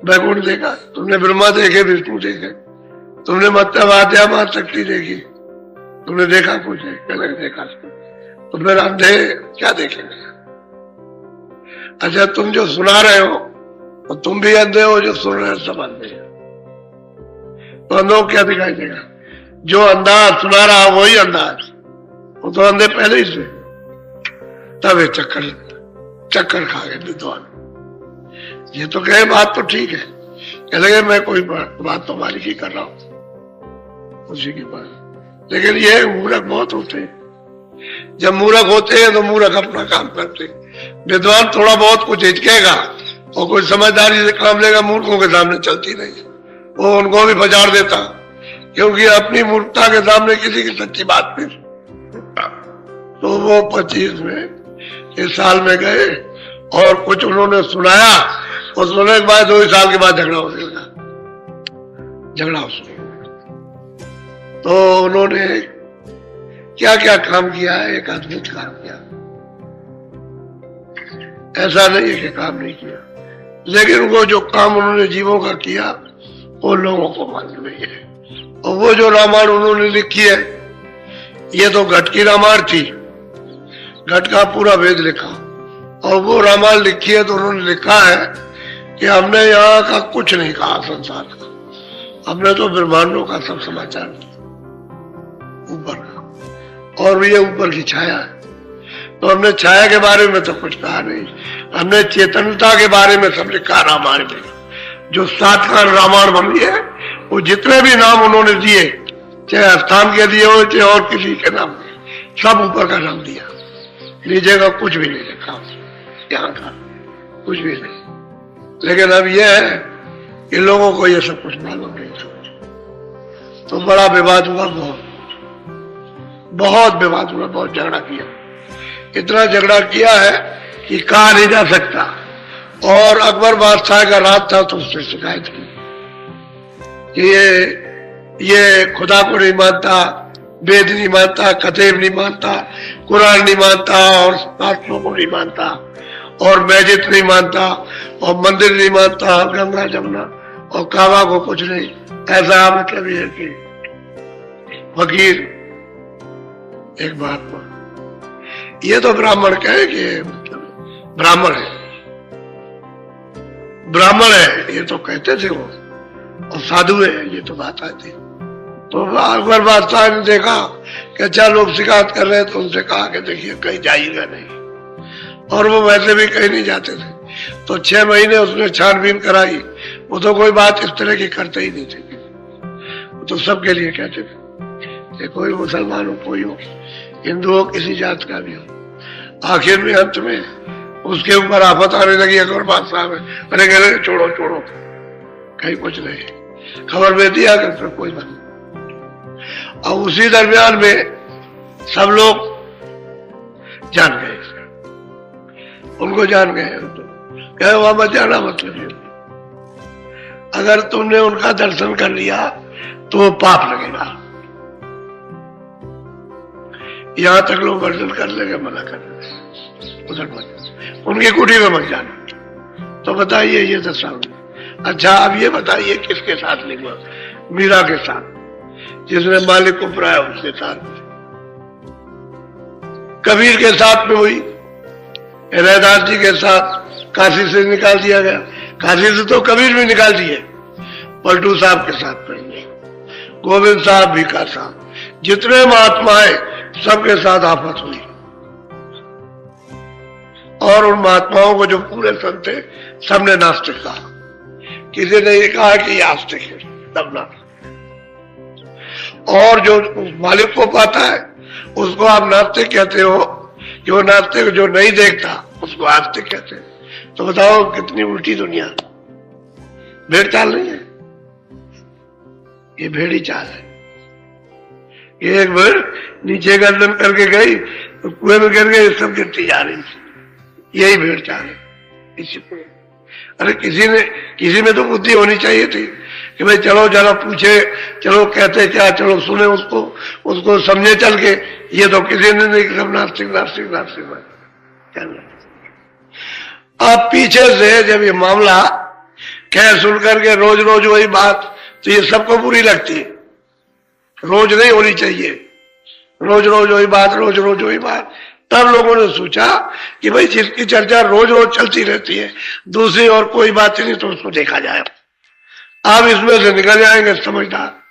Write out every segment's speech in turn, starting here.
बैकुंठ देखा, तुमने ब्रह्मा देखे, विष्णु देखे, तुमने मत्स्यवाद्या मां शक्ति देखी, तुमने देखा कुछ है? कहने देखा। तो फिर अंधे क्या देखेंगे? अच्छा, तुम जो सुना रहे हो तो तुम भी अंधे हो, जो सुन रहे हो सब अंधे हैं, तो अंधों को क्या दिखाई देगा? जो अंधा सुना रहा वही अंधा है, वो तो अंधे पहले ही से। तब ये चक्कर खा गए विद्वान। ये तो कहे बात तो ठीक है, कह लगे मैं कोई बात तो मालिक ही कर रहा हूं उसी की बात। लेकिन ये मूर्ख बहुत होते हैं। जब मूर्ख होते हैं तो मूर्ख अपना काम करते हैं। विद्वान थोड़ा बहुत कुछ हिचकेगा और कोई समझदारी से काम लेगा, मूर्खों के सामने चलती नहीं, वो उनको भी बजार देता, क्योंकि अपनी मूर्खता के सामने किसी की सच्ची बात नहीं। तो वो 25 में इस साल में गए और कुछ उन्होंने सुनाया, और सुनने के बाद 2 साल के बाद झगड़ा होने लगा। झगड़ा उसमें तो उन्होंने क्या क्या काम किया है, एक अद्भुत काम किया। ऐसा नहीं है कि काम नहीं किया, लेकिन वो जो काम उन्होंने जीवों का किया वो लोगों को मालूम नहीं है। और वो जो रामायण उन्होंने लिखी है, ये तो घट की रामायण थी, घट का पूरा वेद लिखा, और वो रामायण लिखी है तो उन्होंने लिखा है कि हमने यहाँ का कुछ नहीं कहा संसार का, हमने तो ब्रह्मांडों का सब समाचार किया ऊपर का, और ये ऊपर की छाया है। तो हमने छाया के बारे में तो कुछ कहा नहीं, हमने चेतनता के बारे में सब लिखा रामायण में। जो 7 कांड रामायण बनी है, वो जितने भी नाम उन्होंने दिए, चाहे स्थान के दिए हो चाहे और किसी के नाम, सब ऊपर का नाम दिया, नीचे का कुछ भी नहीं लिखा, यहाँ का कुछ भी नहीं। लेकिन अब यह है कि लोगों को ये सब कुछ मालूम नहीं था, तो बड़ा विवाद हुआ, बहुत विवाद हुआ, बहुत झगड़ा किया। इतना झगड़ा किया है कि कहा नहीं जा सकता। और अकबर बादशाह का राज था तो उससे शिकायत की कि ये खुदा को नहीं मानता, वेद नहीं मानता, कतेब नहीं मानता, कुरान नहीं मानता, और शास्त्रों को नहीं मानता, और मस्जिद नहीं मानता, और मंदिर नहीं मानता, गंगा जमुना और काबा को कुछ नहीं। ऐसा मतलब ये कि फकीर एक बात पर, ये तो ब्राह्मण कहे कि मतलब ब्राह्मण है, ब्राह्मण है, ये तो कहते थे वो, और साधु है, ये तो बात आती। तो अकबर बादशाह ने देखा कि अच्छा लोग शिकायत कर रहे हैं, तो उनसे कहा कि देखिए कहीं जाइएगा नहीं, और वो वैसे भी कहीं नहीं जाते थे। तो 6 महीने उसने छानबीन कराई, वो तो कोई बात इस तरह की करते ही नहीं थे, वो तो सबके लिए कहते थे, कोई मुसलमान हो, कोई हो, हिंदू हो, किसी जात का भी हो। आखिर में अंत में उसके ऊपर आफत आने लगी अकबर बादशाह में, अरे कह रहे छोड़ो छोड़ो, कहीं कुछ नहीं, खबर में दिया कर फिर कोई बात नहीं। और उसी दरमियान में सब लोग जान गए, उनको जान गए, कहे वहां मत जाना, मतलब अगर तुमने उनका दर्शन कर लिया तो वो पाप लगेगा। यहां तक लोग वर्जन कर लेंगे, मना कर लेंगे, उधर मत, उनकी कुटी में मत जाना। तो बताइए ये दशा हुई। अच्छा, अब ये बताइए किसके साथ लिखा? मीरा के साथ, जिसने मालिक को पराया उसके साथ, कबीर के साथ में हुई, रैदास जी के साथ काशी से निकाल दिया गया, काशी से तो कबीर भी निकाल दिए, पलटू साहब के साथ पढ़ेंगे, गोविंद साहब, भीखा साहब, जितने महात्मा है सबके साथ आफत हुई। और उन महात्माओं को जो पूरे संत थे सबने नास्तिक कहा, किसी ने ये कहा कि ये आस्तिक है, तब ना। और जो मालिक को पाता है उसको आप नास्तिक कहते हो, जो नास्तिक जो नहीं देखता उसको आस्तिक कहते हैं। तो बताओ कितनी उल्टी दुनिया। भेड़ चाल नहीं है, ये भेड़ी चाल है। एक बार नीचे गर्दन करके गई तो कुएं में गिर गई, सब गिरती जा रही थी, यही भेड़ चाल है। इसी को अरे किसी में तो बुद्धि होनी चाहिए थी कि भाई चलो जरा पूछे, चलो कहते क्या, चलो सुने उसको समझे चल के। ये तो किसी ने नहीं, सब नास्तिक नास्तिक नास्तिक। अब पीछे से जब ये मामला कह सुन करके रोज रोज वही बात, तो ये सबको बुरी लगती है। रोज नहीं होनी चाहिए, रोज रोज वही बात, रोज रोज वही बात। तब लोगों ने सोचा कि भाई जिसकी चर्चा रोज रोज चलती रहती है, दूसरी और कोई बात नहीं, तो उसको देखा जाए। आप इसमें से निकल जाएंगे समझदार।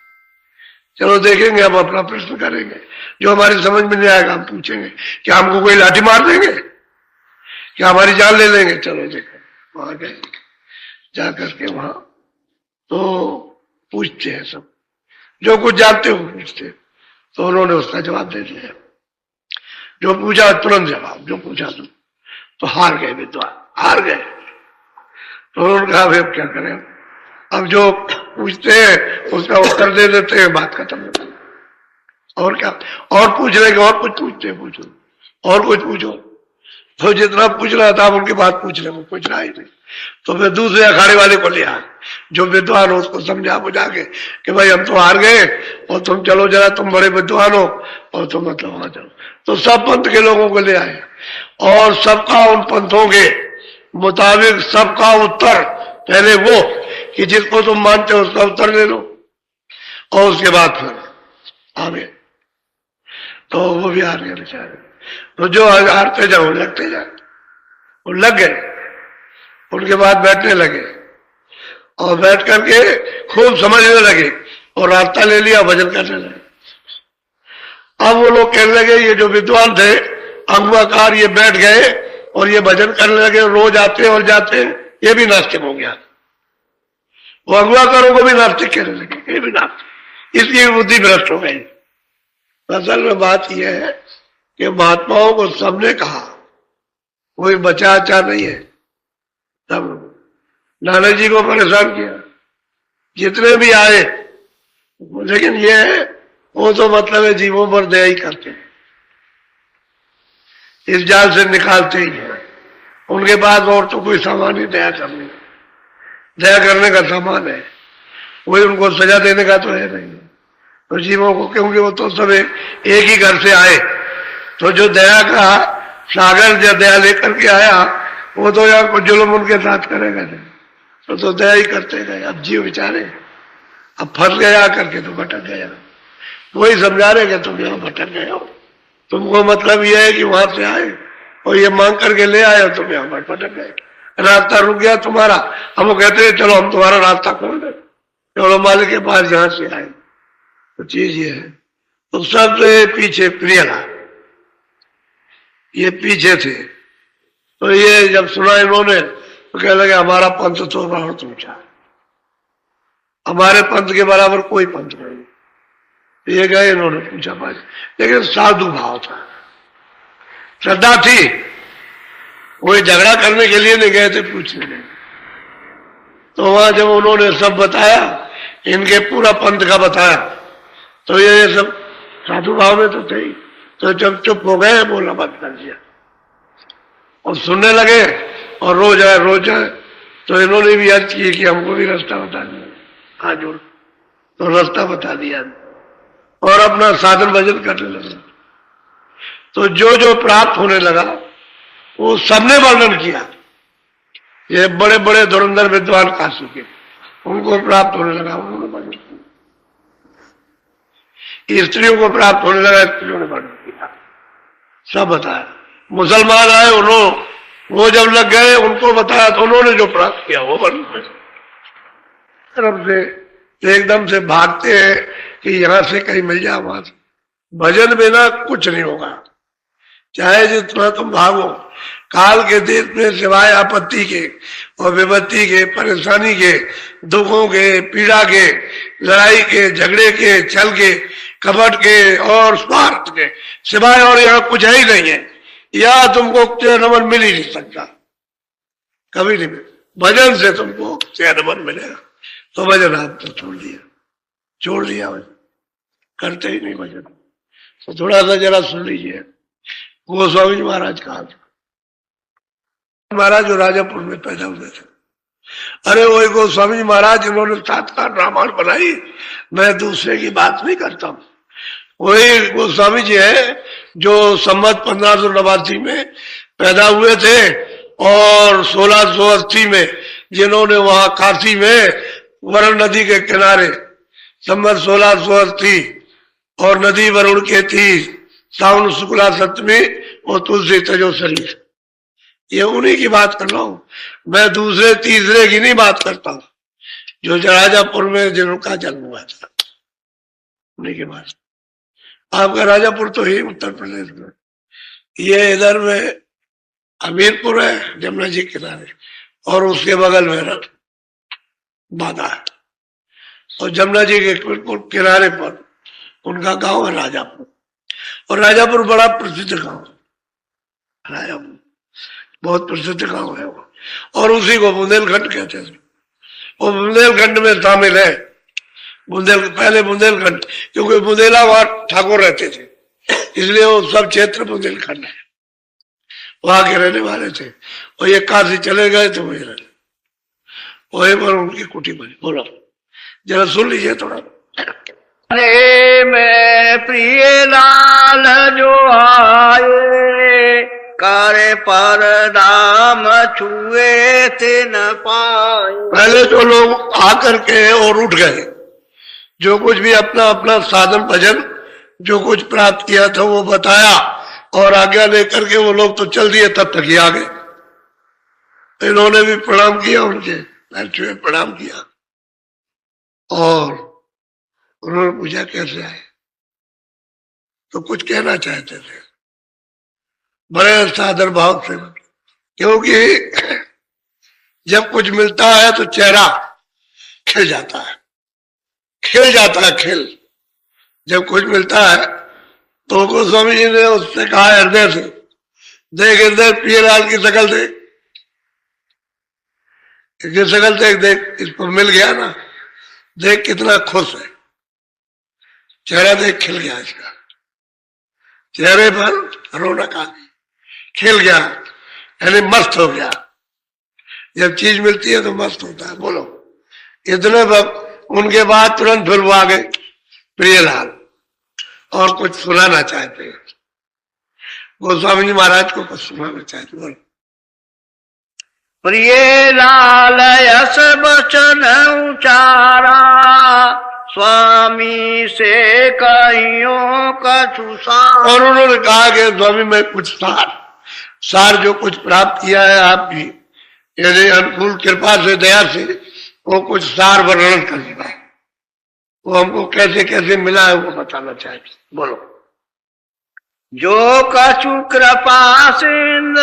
चलो देखेंगे, हम अपना प्रश्न करेंगे, जो हमारी समझ में नहीं आएगा हम पूछेंगे। क्या हमको कोई लाठी मार देंगे? क्या हमारी जान ले लेंगे? चलो देखो, वहां गए, जाकर के वहां तो पूछते हैं सब, जो कुछ जानते हो पूछते। तो उन्होंने उसका जवाब दे दिया, जो पूछा तुरंत जवाब, जो पूछा तो हार गए विद्वान, हार गए। तो उन्होंने कहा अब क्या करें, अब जो पूछते हैं उसका उत्तर दे देते हैं, बात खत्म हो गई। और क्या, और पूछ लेंगे, और कुछ पूछते हैं, पूछो और कुछ पूछो। तो जितना पूछ रहा था उनकी बात पूछ रहे, वो पूछ रहा ही नहीं। तो फिर दूसरे अखाड़े वाले को लिया, जो विद्वान हो उसको समझा बुझा के कि भाई हम तो हार गए, और तुम चलो जरा, तुम बड़े विद्वान हो और तुम मतलब वहां चलो। तो सब पंथ के लोगों को ले आए, और सबका उन पंथों के मुताबिक सबका उत्तर, पहले वो कि जिसको तुम मानते हो उसका उत्तर ले लो, और उसके बाद फिर आगे। तो वो भी हार गए बेचारे। तो जो हारते जाओ लगते जाए, वो लग गए। उनके बाद बैठने लगे, और बैठ करके खूब समझने लगे, और रास्ता ले लिया, भजन करने लगे। अब वो लोग कहने लगे, ये जो विद्वान थे अंगुआकार, ये बैठ गए और ये भजन करने लगे, रोज आते और जाते, ये भी नास्तिक हो गया। वो अगुआकारों को भी नास्तिक कहने लगे, ये भी नास्तिक, इसकी बुद्धि भ्रष्ट हो गई। असल में बात यह है कि महात्माओं को सबने कहा, कोई बचा अच्छा नहीं है। तब नानक जी को परेशान किया, जितने भी आए, लेकिन ये है वो तो मतलब है जीवों पर दया ही करते हैं, इस जाल से निकालते ही है। उनके बाद और तो कोई सामान ही दया करने, दया करने का सामान है, वही उनको सजा देने का तो है नहीं। तो जीवों को, क्योंकि वो तो सब एक ही घर से आए, तो जो दया का सागर जो दया लेकर के आया, वो तो यहाँ को जुल्म उनके साथ करेगा नहीं, तो दया ही करते गए। अब जीव बेचारे अब फंस गया करके तो भटक गया। वही समझा रहे कि तुम यहाँ भटक गए हो, तुमको मतलब यह है कि वहां से आए और ये मांग करके ले आए, तुम यहाँ भटक गए, रास्ता रुक गया तुम्हारा। हम वो कहते हैं चलो हम तुम्हारा रास्ता खोल दे, चलो मालिक के पास जहां से आए। तो चीज ये है। तो सबसे पीछे प्रियलाल, ये पीछे थे। तो ये जब सुना इन्होंने तो कह लगे हमारा पंथ तो बहुत ऊंचा, हमारे पंथ के बराबर कोई पंथ नहीं। ये गए, इन्होंने पूछा पास, लेकिन साधु भाव था, श्रद्धा थी, वो झगड़ा करने के लिए नहीं गए थे, पूछने नहीं। तो वहां जब उन्होंने सब बताया, इनके पूरा पंथ का बताया, तो ये सब साधु भाव में तो थे ही। तो जब चुप हो गए, बोलना बंद कर दिया और सुनने लगे, और रोज आए रोज आए। तो इन्होंने भी अर्ज की कि हमको भी रास्ता बता दिया, हाँ जोड़। तो रास्ता बता दिया और अपना साधन भजन करने लगे। तो जो जो प्राप्त होने लगा वो सबने वर्णन किया। ये बड़े बड़े धुरंधर विद्वान काशी के, उनको प्राप्त होने लगा, उन्होंने वर्णन किया। स्त्रियों को प्राप्त होने लगा, स्त्रियों ने वर्णन किया, सब बताया। मुसलमान आए, उन्होंने वो जब लग गए उनको बताया, तो उन्होंने जो प्राप्त किया वो वर्णन किया। तरफ से एकदम से भागते हैं कि यहां से कहीं मिल जाए वहां से। भजन बिना कुछ नहीं होगा, चाहे जितना तुम भागो। काल के देश में सिवाय आपत्ति के और विपत्ति के, परेशानी के, दुखों के, पीड़ा के, लड़ाई के, झगड़े के, छल के, कपट के और स्वार्थ के सिवाय और यहाँ कुछ है ही नहीं है। यहाँ तुमको चैन मिल ही नहीं सकता, कभी नहीं मिल। भजन से तुमको चैन मिलेगा। तो भजन आप तो छोड़ दिया भजन, करते ही नहीं भजन। तो थोड़ा सा जरा सुन लीजिए गोस्वामी जी महाराज का। महाराज जो राजापुर में पैदा हुए थे, अरे वही गोस्वामी जी महाराज जिन्होंने सातकार रामायण बनाई, मैं दूसरे की बात नहीं करता हूं। वही गोस्वामी जी है जो संवत 1589 में पैदा हुए थे और 1680 में जिन्होंने वहां काशी में वरुण नदी के किनारे संवत 1680 और नदी वरुण के थी सावन शुक्ला सप्तमी और तुलसी तजो शरीर। ये उन्हीं की बात कर रहा हूं, मैं दूसरे तीसरे की नहीं बात करता हूं। जो राजापुर में जिनका जन्म हुआ था उन्हीं की बात। आपका राजापुर तो ही उत्तर प्रदेश में, ये इधर में हमीरपुर है जमुना जी किनारे, और उसके बगल में बाधा है, और जमुना जी के किनारे पर उनका गांव है राजापुर। और राजापुर बड़ा प्रसिद्ध गांव है, राजापुर बहुत प्रसिद्ध गांव है वो, और उसी को बुंदेलखंड कहते हैं। वो बुंदेलखंड में शामिल है। पहले बुंदेलखंड, क्योंकि बुंदेला वहां ठाकुर रहते थे, इसलिए वो सब क्षेत्र बुंदेलखंड है, वहां के रहने वाले थे। और ये काशी चले गए तो वही रहे, वही पर उनकी कुटी बनी। बोलो जरा सुन लीजिए थोड़ा। में प्रिय लाल जो आए, करे पर दाम छुए थे न पाए। पहले तो लोग आकर के और उठ गए, जो कुछ भी अपना अपना साधन भजन जो कुछ प्राप्त किया था वो बताया, और आज्ञा लेकर के वो लोग तो चल दिए, तब तक ही आ गए। इन्होंने भी प्रणाम किया, उनके पैर छुए प्रणाम किया, और उन्होंने पूछा कैसे आए, तो कुछ कहना चाहते थे बड़े सादर भाव से, क्योंकि जब कुछ मिलता है तो चेहरा खिल जाता है, खिल जाता है खिल। जब कुछ मिलता है तो गोस्वामी जी ने उससे कहा हृदय से, देख हृदय प्रियलाल की शकल देख, इसकी शकल देख, देख इसको मिल गया ना, देख कितना खुश है, चेहरा देख खिल गया इसका, चेहरे पर रौनक आ गई, खिल गया, यानी मस्त हो गया। जब चीज मिलती है तो मस्त होता है। बोलो इतने उनके बाद तुरंत फिर वो आ गए प्रियलाल, और कुछ सुनाना चाहते हैं, गोस्वामी जी महाराज को कुछ सुनाना चाहते। बोलो। प्रिय लाल यश बचन उचारा, स्वामी से कहियो कछु सार। और उन्होंने कहा कि स्वामी मैं कुछ सार जो कुछ प्राप्त किया है आपकी यदि अनुकूल कृपा से दया से, वो कुछ सार वर्णन करना है, वो हमको कैसे कैसे मिला है वो बताना चाहिए। बोलो। जो कछु कृपा सिंध